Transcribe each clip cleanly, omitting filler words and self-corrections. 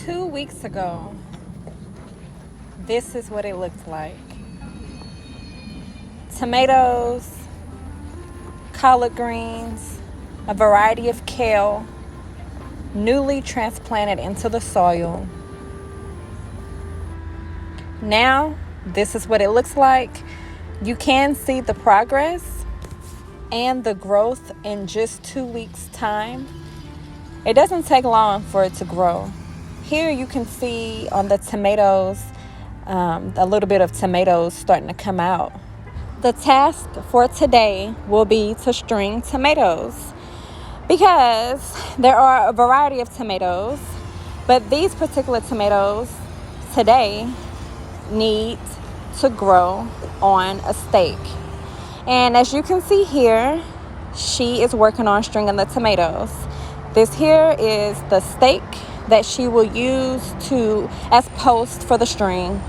2 weeks ago, this is what it looked like. Tomatoes, collard greens, a variety of kale, newly transplanted into the soil. Now, this is what it looks like. You can see the progress and the growth in just 2 weeks' time. It doesn't take long for it to grow. Here you can see on the tomatoes, a little bit of tomatoes starting to come out. The task for today will be to string tomatoes because there are a variety of tomatoes, but these particular tomatoes today need to grow on a stake. And as you can see here, she is working on stringing the tomatoes. This here is the stake that she will use as post for the string,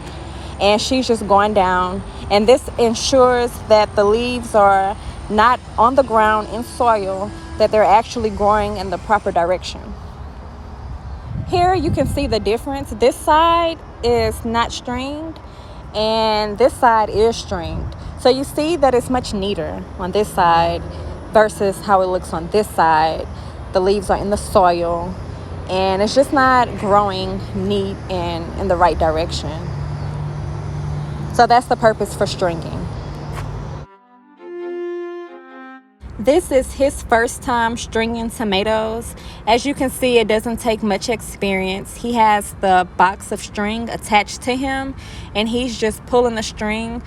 and she's just going down, and this ensures that the leaves are not on the ground in soil, that they're actually growing in the proper direction. Here you can see the difference. This side is not stringed and this side is stringed, so you see that it's much neater on this side versus how it looks on this side. The leaves are in the soil and it's just not growing neat and in the right direction. So that's the purpose for stringing. This is his first time stringing tomatoes. As you can see, it doesn't take much experience. He has the box of string attached to him, and he's just pulling the string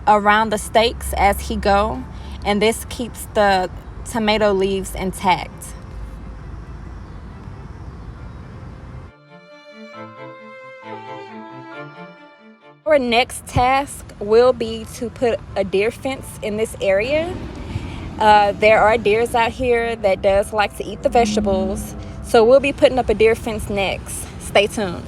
around the stakes as he go, and this keeps the tomato leaves intact. Our next task will be to put a deer fence in this area. There are deers out here that does like to eat the vegetables, so we'll be putting up a deer fence next. Stay tuned.